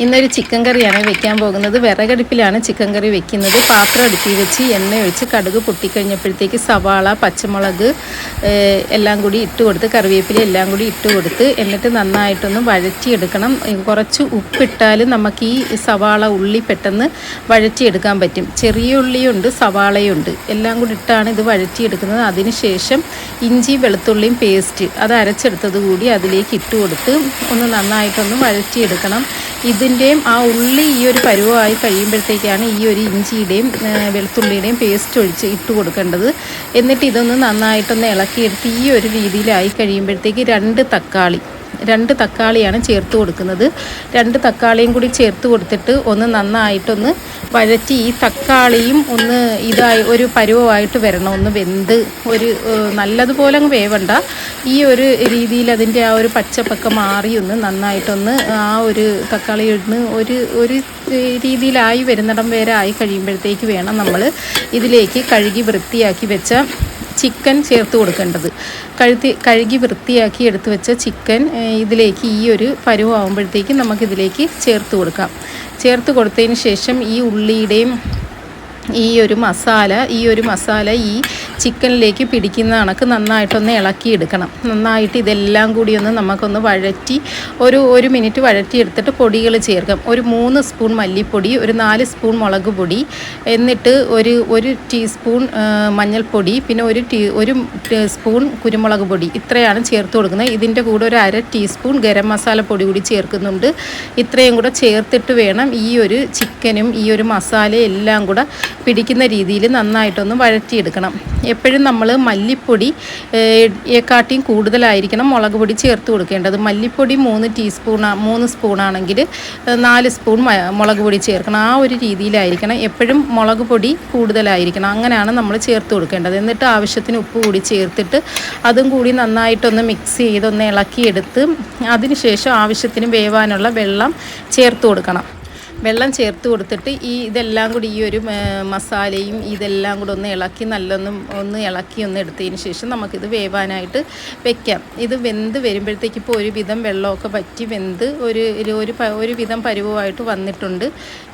ഇന്നൊരു ചിക്കൻ കറിയാണ് വെക്കാൻ പോകുന്നത്. വിറകടുപ്പിലാണ് ചിക്കൻ കറി വെക്കുന്നത്. പാത്രം അടുപ്പിൽ വെച്ച് എണ്ണ ഒഴിച്ച് കടുക് പൊട്ടിക്കഴിഞ്ഞപ്പോഴത്തേക്ക് സവാള, പച്ചമുളക് എല്ലാം കൂടി ഇട്ട് കൊടുത്ത്, കറിവേപ്പില എല്ലാം കൂടി ഇട്ട് കൊടുത്ത്, എന്നിട്ട് നന്നായിട്ടൊന്ന് വഴറ്റിയെടുക്കണം. കുറച്ച് ഉപ്പിട്ടാൽ നമുക്ക് ഈ സവാള ഉള്ളി പെട്ടെന്ന് വഴറ്റിയെടുക്കാൻ പറ്റും. ചെറിയ ഉള്ളിയുണ്ട്, സവാളയുണ്ട്, എല്ലാം കൂടി ഇട്ടാണ് ഇത് വഴറ്റിയെടുക്കുന്നത്. അതിനുശേഷം ഇഞ്ചി വെളുത്തുള്ളിയും പേസ്റ്റ് അത് അരച്ചെടുത്തത് കൂടി അതിലേക്ക് ഇട്ട് കൊടുത്ത് ഒന്ന് നന്നായിട്ടൊന്ന് വഴറ്റിയെടുക്കണം. ഇതിൻ്റെയും ആ ഉള്ളി ഈ ഒരു പരുവമായി കഴിയുമ്പോഴത്തേക്കാണ് ഈ ഒരു ഇഞ്ചിയുടെയും വെളുത്തുള്ളിയുടെയും പേസ്റ്റ് ഒഴിച്ച് ഇട്ട് കൊടുക്കേണ്ടത്. എന്നിട്ട് ഇതൊന്ന് നന്നായിട്ടൊന്ന് ഇളക്കിയെടുത്ത് ഈ ഒരു രീതിയിലായി കഴിയുമ്പോഴത്തേക്ക് രണ്ട് തക്കാളിയാണ് ചേർത്ത് കൊടുക്കുന്നത്. 2 തക്കാളിയും കൂടി ചേർത്ത് കൊടുത്തിട്ട് ഒന്ന് നന്നായിട്ടൊന്ന് വഴറ്റി ഈ തക്കാളിയും ഒന്ന് ഇതായി ഒരു പരുവമായിട്ട് വരണം. ഒന്ന് വെന്ത് ഒരു നല്ലതുപോലെ അങ്ങ് വേവണ്ട, ഈ ഒരു രീതിയിൽ അതിൻ്റെ ആ ഒരു പച്ചപ്പൊക്കെ മാറി ഒന്ന് നന്നായിട്ടൊന്ന് ആ ഒരു തക്കാളി ഇടുന്ന് ഒരു രീതിയിലായി വരുന്നിടം വരെ ആയി കഴിയുമ്പോഴത്തേക്ക് വേണം നമ്മൾ ഇതിലേക്ക് കഴുകി വൃത്തിയാക്കി വെച്ച ചിക്കൻ ചേർത്ത് കൊടുക്കേണ്ടത്. കഴുകി വൃത്തിയാക്കി എടുത്ത് വെച്ച ചിക്കൻ ഇതിലേക്ക് ഈ ഒരു പരുവാകുമ്പോഴത്തേക്ക് നമുക്കിതിലേക്ക് ചേർത്ത് കൊടുക്കാം. ചേർത്ത് കൊടുത്തതിന് ശേഷം ഈ ഉള്ളിയുടെയും ഈ ഒരു മസാല ഈ ചിക്കനിലേക്ക് പിടിക്കുന്ന കണക്ക് നന്നായിട്ടൊന്ന് ഇളക്കിയെടുക്കണം. നന്നായിട്ട് ഇതെല്ലാം കൂടി ഒന്ന് നമുക്കൊന്ന് വഴറ്റി ഒരു മിനിറ്റ് വഴറ്റിയെടുത്തിട്ട് പൊടികൾ ചേർക്കാം. ഒരു 3 സ്പൂൺ മല്ലിപ്പൊടി, ഒരു 4 സ്പൂൺ മുളക് പൊടി, എന്നിട്ട് ഒരു ടീസ്പൂൺ മഞ്ഞൾപ്പൊടി, പിന്നെ ഒരു സ്പൂൺ കുരുമുളക് പൊടി, ഇത്രയാണ് ചേർത്ത് കൊടുക്കുന്നത്. ഇതിൻ്റെ കൂടെ ഒരു 1/2 ടീസ്പൂൺ ഗരം മസാല പൊടി കൂടി ചേർക്കുന്നുണ്ട്. ഇത്രയും കൂടെ ചേർത്തിട്ട് വേണം ഈ ഒരു ചിക്കനും ഈ ഒരു മസാലയും എല്ലാം കൂടെ പിടിക്കുന്ന രീതിയിൽ നന്നായിട്ടൊന്ന് വഴറ്റിയെടുക്കണം. എപ്പോഴും നമ്മൾ മല്ലിപ്പൊടി ഏക്കാട്ടിയും കൂടുതലായിരിക്കണം മുളക് പൊടി ചേർത്ത് കൊടുക്കേണ്ടത്. മല്ലിപ്പൊടി 3 സ്പൂണാണെങ്കിൽ 4 സ്പൂൺ മുളക് പൊടി ചേർക്കണം. ആ ഒരു രീതിയിലായിരിക്കണം. എപ്പോഴും മുളക് പൊടി കൂടുതലായിരിക്കണം. അങ്ങനെയാണ് നമ്മൾ ചേർത്ത് കൊടുക്കേണ്ടത്. എന്നിട്ട് ആവശ്യത്തിന് ഉപ്പ് കൂടി ചേർത്തിട്ട് അതും കൂടി നന്നായിട്ടൊന്ന് മിക്സ് ചെയ്തൊന്ന് ഇളക്കിയെടുത്ത് അതിനുശേഷം ആവശ്യത്തിന് വേവാനുള്ള വെള്ളം ചേർത്ത് കൊടുക്കണം. വെള്ളം ചേർത്ത് കൊടുത്തിട്ട് ഇതെല്ലാം കൂടി ഈ ഒരു മസാലയും ഇതെല്ലാം കൂടി ഒന്ന് ഇളക്കി ഒന്ന് എടുത്തതിന് ശേഷം നമുക്കിത് വേവാനായിട്ട് വെക്കാം. ഇത് വെന്ത് വരുമ്പോഴത്തേക്ക് ഇപ്പോൾ ഒരുവിധം വെള്ളമൊക്കെ വറ്റി വെന്ത് ഒരു വിധം പരുവമായിട്ട് വന്നിട്ടുണ്ട്.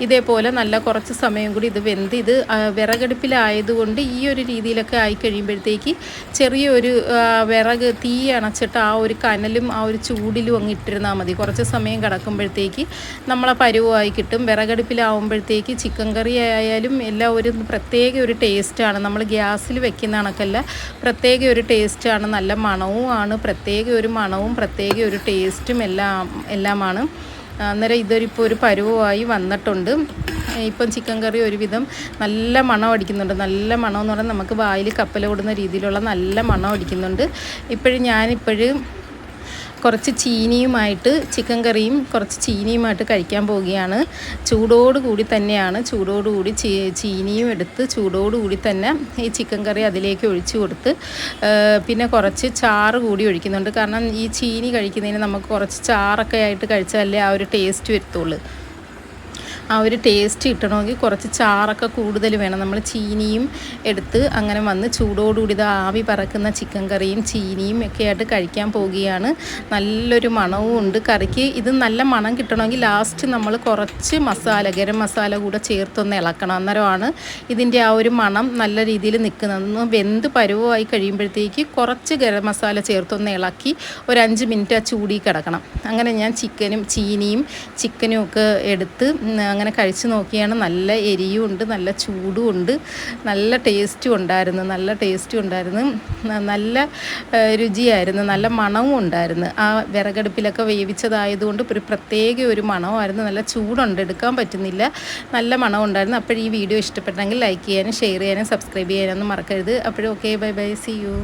ഇതേപോലെ നല്ല കുറച്ച് സമയം കൂടി ഇത് വെന്ത് ഇത് വിറകടുപ്പിലായതുകൊണ്ട് ഈ ഒരു രീതിയിലൊക്കെ ആയി കഴിയുമ്പോഴത്തേക്ക് ചെറിയൊരു വിറക് തീ അണച്ചിട്ട് ആ ഒരു കനലും ആ ഒരു ചൂടിലും അങ്ങ് ഇട്ടിരുന്നാൽ മതി. കുറച്ച് സമയം കിടക്കുമ്പോഴത്തേക്ക് നമ്മളെ പരുവമായി കിട്ടും. വിറകടുപ്പിലാവുമ്പോഴത്തേക്ക് ചിക്കൻ കറി ആയാലും എല്ലാം ഒരു പ്രത്യേക ഒരു ടേസ്റ്റാണ്. നമ്മൾ ഗ്യാസിൽ വെക്കുന്ന കണക്കല്ല, പ്രത്യേക ഒരു ടേസ്റ്റാണ്. നല്ല മണവും ആണ്, പ്രത്യേക ഒരു ടേസ്റ്റും എല്ലാമാണ്. അന്നേരം ഇതൊരിപ്പോൾ ഒരു പരുവമായി വന്നിട്ടുണ്ട്. ഇപ്പം ചിക്കൻ കറി ഒരുവിധം നല്ല മണം അടിക്കുന്നുണ്ട്. നല്ല മണം എന്ന് പറഞ്ഞാൽ നമുക്ക് വായിൽ കപ്പൽ ഓടുന്ന രീതിയിലുള്ള നല്ല മണം അടിക്കുന്നുണ്ട്. ഞാനിപ്പോഴും കുറച്ച് ചിക്കൻ കറിയും കുറച്ച് ചീനിയുമായിട്ട് കഴിക്കാൻ പോവുകയാണ്. ചൂടോടുകൂടി ചീനിയും എടുത്ത് ചൂടോടുകൂടി തന്നെ ഈ ചിക്കൻ കറി അതിലേക്ക് ഒഴിച്ചു കൊടുത്ത് പിന്നെ കുറച്ച് ചാറ് കൂടി ഒഴിക്കുന്നുണ്ട്. കാരണം ഈ ചീനി കഴിക്കുന്നതിന് നമുക്ക് കുറച്ച് ചാറൊക്കെ ആയിട്ട് കഴിച്ചാലേ ആ ഒരു ടേസ്റ്റ് വരത്തുള്ളൂ. ആ ഒരു ടേസ്റ്റ് കിട്ടണമെങ്കിൽ കുറച്ച് ചാറൊക്കെ കൂടുതൽ വേണം. നമ്മൾ ചീനിയും എടുത്ത് അങ്ങനെ വന്ന് ചൂടോടുകൂടി ഇത് ആവി പറക്കുന്ന ചിക്കൻ കറിയും ചീനിയും ഒക്കെ ആയിട്ട് കഴിക്കാൻ പോവുകയാണ്. നല്ലൊരു മണവും ഉണ്ട് കറിക്ക്. ഇത് നല്ല മണം കിട്ടണമെങ്കിൽ ലാസ്റ്റ് നമ്മൾ കുറച്ച് ഗരം മസാല കൂടെ ചേർത്തൊന്ന് ഇളക്കണം. അന്നേരമാണ് ഇതിൻ്റെ ആ ഒരു മണം നല്ല രീതിയിൽ നിൽക്കുന്നത്. വെന്ത് പരുവമായി കഴിയുമ്പോഴത്തേക്ക് കുറച്ച് ഗരം മസാല ചേർത്തൊന്ന് ഇളക്കി ഒരു 5 മിനിറ്റ് ആ ചൂടി കിടക്കണം. അങ്ങനെ ഞാൻ ചിക്കനും ഒക്കെ എടുത്ത് അങ്ങനെ കഴിച്ച് നോക്കിയാണ്. നല്ല എരിയും ഉണ്ട്, നല്ല ചൂടും ഉണ്ട്, നല്ല ടേസ്റ്റും ഉണ്ടായിരുന്നു. നല്ല രുചിയായിരുന്നു, നല്ല മണവും ഉണ്ടായിരുന്നു. ആ വിറകടുപ്പിലൊക്കെ വേവിച്ചതായതുകൊണ്ട് ഒരു പ്രത്യേക ഒരു മണമായിരുന്നു. നല്ല ചൂടുണ്ട്, എടുക്കാൻ പറ്റുന്നില്ല, നല്ല മണം ഉണ്ടായിരുന്നു. അപ്പോൾ ഈ വീഡിയോ ഇഷ്ടപ്പെട്ടെങ്കിൽ ലൈക്ക് ചെയ്യാനും ഷെയർ ചെയ്യാനും സബ്സ്ക്രൈബ് ചെയ്യാനൊന്നും മറക്കരുത്. അപ്പോഴും ഓക്കെ, ബൈ, സീ യു.